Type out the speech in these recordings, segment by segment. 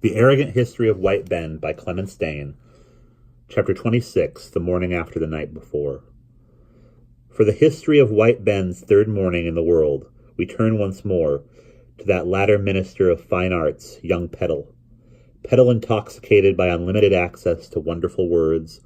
The Arrogant History of White Ben by Clemence Dane. Chapter 26, The Morning After the Night Before. For the history of White Ben's third morning in the world, we turn once more to that latter minister of fine arts, young Peddle. Peddle, intoxicated by unlimited access to wonderful words,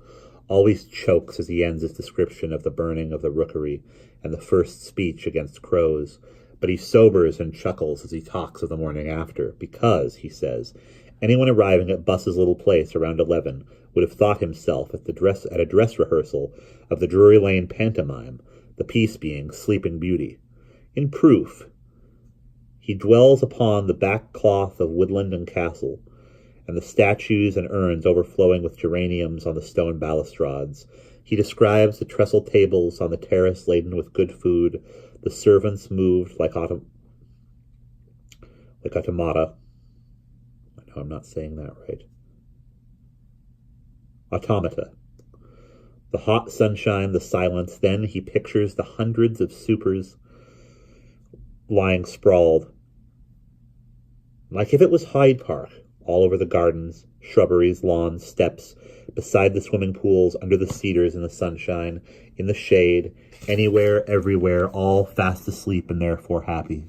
always chokes as he ends his description of the burning of the rookery and the first speech against crows, but he sobers and chuckles as he talks of the morning after, because, he says, anyone arriving at Buss's little place around 11 would have thought himself at a dress rehearsal of the Drury Lane pantomime, the piece being Sleeping Beauty. In proof, he dwells upon the back cloth of woodland and castle, and the statues and urns overflowing with geraniums on the stone balustrades. He describes the trestle tables on the terrace laden with good food, the servants moved like automata. I know I'm not saying that right. Automata. The hot sunshine, the silence. Then he pictures the hundreds of supers lying sprawled, like if it was Hyde Park, all over the gardens, shrubberies, lawns, steps, beside the swimming pools, under the cedars in the sunshine, in the shade, anywhere, everywhere, all fast asleep and therefore happy.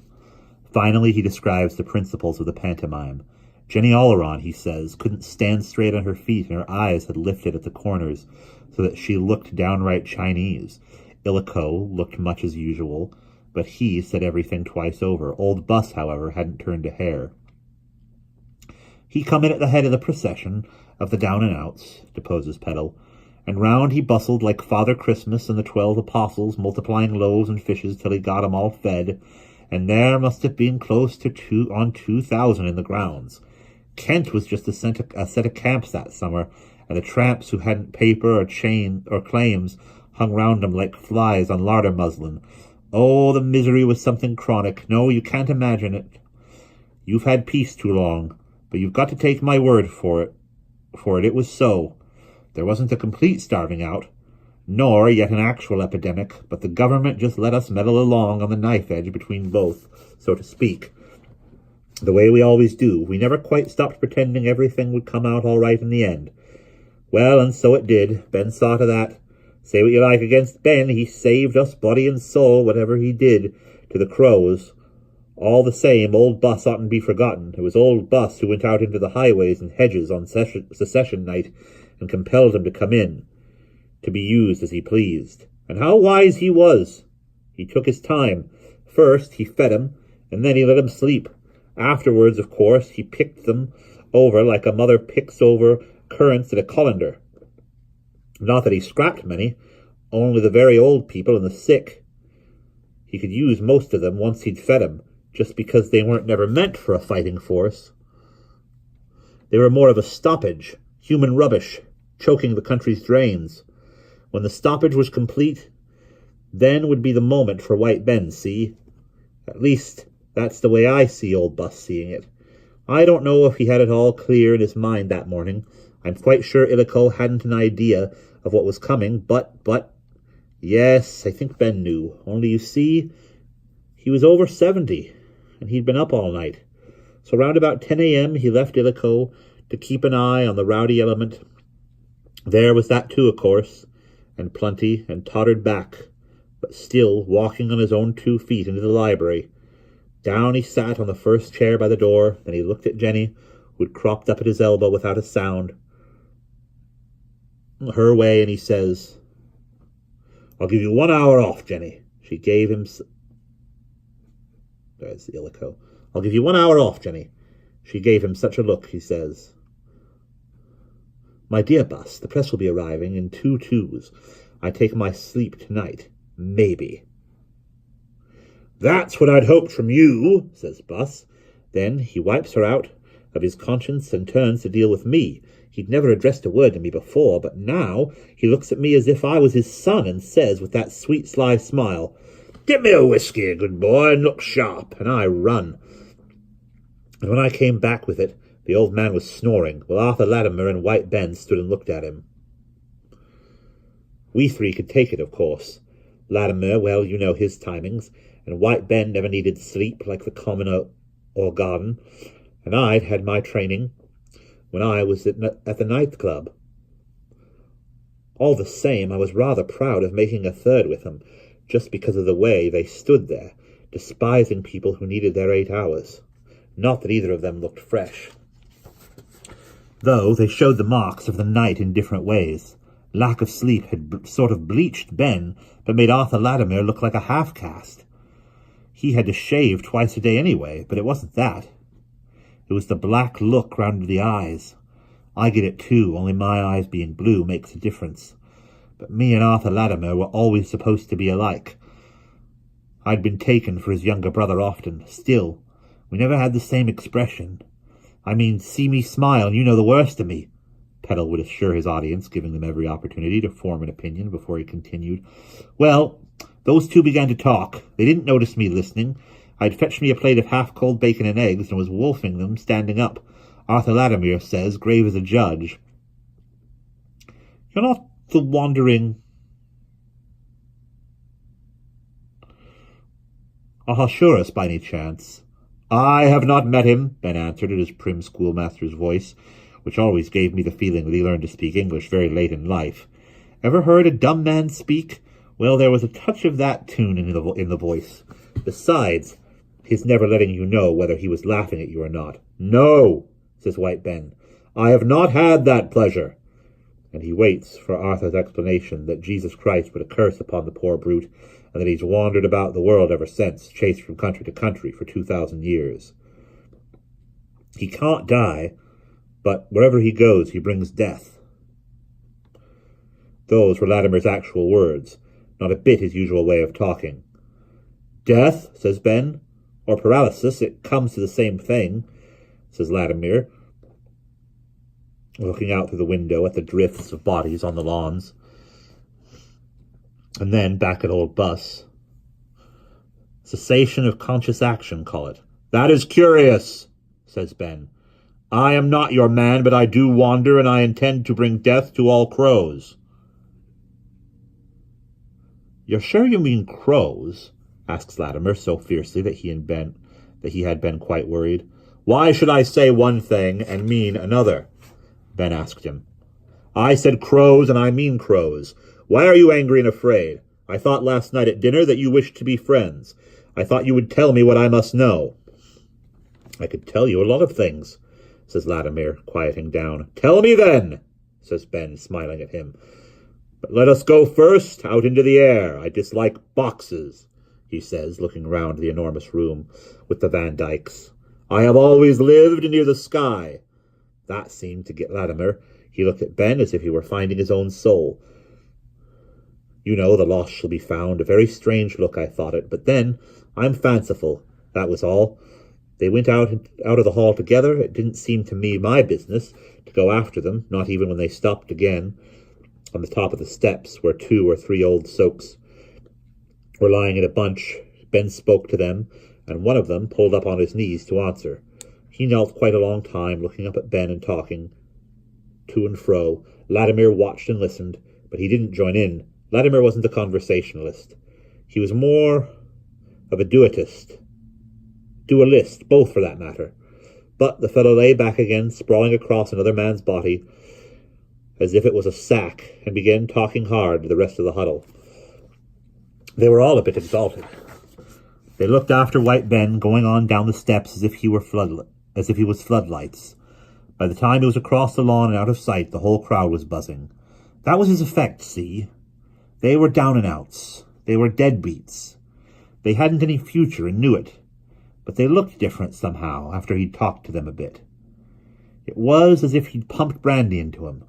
Finally, he describes the principles of the pantomime. Jenny Oleron, he says, couldn't stand straight on her feet, and her eyes had lifted at the corners, so that she looked downright Chinese. Illico looked much as usual, but he said everything twice over. Old Buss, however, hadn't turned a hair. He come in at the head of the procession of the down-and-outs, deposes Peddle, and round he bustled like Father Christmas and the 12 apostles, multiplying loaves and fishes till he got 'em all fed, and there must have been close to 2,000 in the grounds. Kent was just a set of camps that summer, and the tramps who hadn't paper or chain or claims hung round 'em like flies on larder muslin. Oh, the misery was something chronic. No, you can't imagine it. You've had peace too long, but you've got to take my word for it. It was so. There wasn't a complete starving out, nor yet an actual epidemic, but the government just let us meddle along on the knife edge between both, so to speak. The way we always do. We never quite stopped pretending everything would come out all right in the end. Well, and so it did. Ben saw to that. Say what you like against Ben, he saved us body and soul, whatever he did to the crows. All the same, old Buss oughtn't be forgotten. It was old Buss who went out into the highways and hedges on secession night and compelled him to come in, to be used as he pleased. And how wise he was! He took his time. First, he fed him, and then he let him sleep. Afterwards, of course, he picked them over like a mother picks over currants at a colander. Not that he scrapped many, only the very old people and the sick. He could use most of them once he'd fed 'em, just because they weren't never meant for a fighting force. They were more of a stoppage, human rubbish, choking the country's drains. When the stoppage was complete, then would be the moment for White Ben, see? At least, that's the way I see old Buss seeing it. I don't know if he had it all clear in his mind that morning. I'm quite sure Illico hadn't an idea of what was coming, but... Yes, I think Ben knew. Only, you see, he was over 70, and he'd been up all night. So round about 10 a.m. he left Illico to keep an eye on the rowdy element. There was that too, of course, and plenty, and tottered back, but still walking on his own 2 feet into the library. Down he sat on the first chair by the door, then he looked at Jenny, who'd cropped up at his elbow without a sound. Her way, and he says, "I'll give you 1 hour off, Jenny." She gave him... There's the Illico. "I'll give you 1 hour off, Jenny." She gave him such a look, he says. "My dear Buss, the press will be arriving in 2 I take my sleep tonight. Maybe." "That's what I'd hoped from you," says Buss. Then he wipes her out of his conscience and turns to deal with me. He'd never addressed a word to me before, but now he looks at me as if I was his son and says with that sweet sly smile, "Get me a whiskey, good boy, and look sharp," and I run. And when I came back with it, the old man was snoring, while Arthur Latimer and White Ben stood and looked at him. We 3 could take it, of course. Latimer, well, you know his timings, and White Ben never needed sleep like the commoner or garden, and I'd had my training, when I was at the night club. All the same, I was rather proud of making a third with them, just because of the way they stood there, despising people who needed their 8 hours. Not that either of them looked fresh. Though they showed the marks of the night in different ways. Lack of sleep had sort of bleached Ben, but made Arthur Latimer look like a half-caste. He had to shave twice a day anyway, but it wasn't that. It was the black look round the eyes. I get it too, only my eyes being blue makes a difference. But me and Arthur Latimer were always supposed to be alike. I'd been taken for his younger brother often. Still, we never had the same expression. I mean, see me smile and you know the worst of me, Petal would assure his audience, giving them every opportunity to form an opinion before he continued. Well, those two began to talk. They didn't notice me listening. I'd fetched me a plate of half-cold bacon and eggs and was wolfing them standing up. Arthur Latimer says, grave as a judge, "You're not the wandering Ahasuerus by any chance?" "I have not met him," Ben answered in his prim schoolmaster's voice, which always gave me the feeling that he learned to speak English very late in life. Ever heard a dumb man speak? Well, there was a touch of that tune in the voice. Besides, his never letting you know whether he was laughing at you or not. "No," says White Ben, "I have not had that pleasure." And he waits for Arthur's explanation that Jesus Christ put a curse upon the poor brute, and that he's wandered about the world ever since, chased from country to country for 2,000 years. He can't die, but wherever he goes, he brings death. Those were Latimer's actual words, not a bit his usual way of talking. "Death," says Ben, "or paralysis, it comes to the same thing," says Latimer, looking out through the window at the drifts of bodies on the lawns. And then back at old Buss. "Cessation of conscious action, call it." "That is curious," says Ben. "I am not your man, but I do wander, and I intend to bring death to all crows." "You're sure you mean crows?" asks Latimer so fiercely that he had been quite worried. "Why should I say one thing and mean another?" Ben asked him. "I said crows, and I mean crows. Why are you angry and afraid? I thought last night at dinner that you wished to be friends. I thought you would tell me what I must know." "I could tell you a lot of things," says Latimer, quieting down. "Tell me then," says Ben, smiling at him. "But let us go first out into the air. I dislike boxes," he says, looking round the enormous room with the Van Dykes. "I have always lived near the sky." That seemed to get Latimer. He looked at Ben as if he were finding his own soul. "You know, the lost shall be found. A very strange look, I thought it. But then, I'm fanciful. That was all. They went out of the hall together. It didn't seem to me my business to go after them, not even when they stopped again on the top of the steps where 2 or 3 old soaks were lying in a bunch. Ben spoke to them, and one of them pulled up on his knees to answer. He knelt quite a long time, looking up at Ben and talking to and fro. Latimer watched and listened, but he didn't join in. Latimer wasn't a conversationalist. He was more of a dualist, both for that matter. But the fellow lay back again, sprawling across another man's body, as if it was a sack, and began talking hard to the rest of the huddle. They were all a bit exalted. They looked after White Ben going on down the steps as if he was floodlights. By the time he was across the lawn and out of sight, the whole crowd was buzzing. That was his effect, see? They were down and outs. They were deadbeats. They hadn't any future and knew it. But they looked different somehow after he'd talked to them a bit. It was as if he'd pumped brandy into him.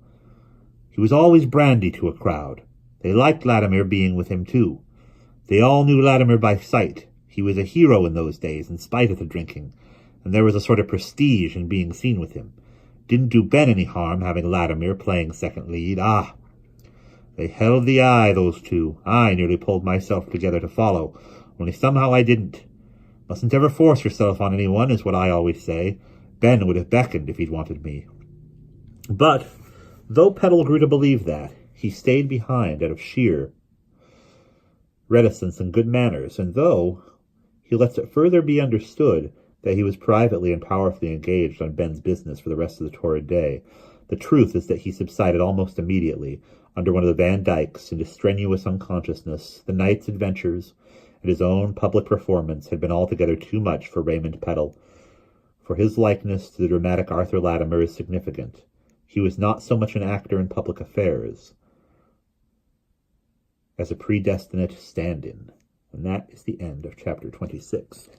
He was always brandy to a crowd. They liked Latimer being with him, too. They all knew Latimer by sight. He was a hero in those days, in spite of the drinking, and there was a sort of prestige in being seen with him. Didn't do Ben any harm having Latimer playing second lead. Ah! They held the eye, those two. I nearly pulled myself together to follow, only somehow I didn't. Mustn't ever force yourself on anyone, is what I always say. Ben would have beckoned if he'd wanted me. But, though Petal grew to believe that, he stayed behind out of sheer reticence and good manners, and though he lets it further be understood that he was privately and powerfully engaged on Ben's business for the rest of the torrid day. The truth is that he subsided almost immediately, under one of the Van Dykes, into strenuous unconsciousness. The night's adventures and his own public performance had been altogether too much for Raymond Peddle, for his likeness to the dramatic Arthur Latimer is significant. He was not so much an actor in public affairs as a predestinate stand-in. And that is the end of chapter 26.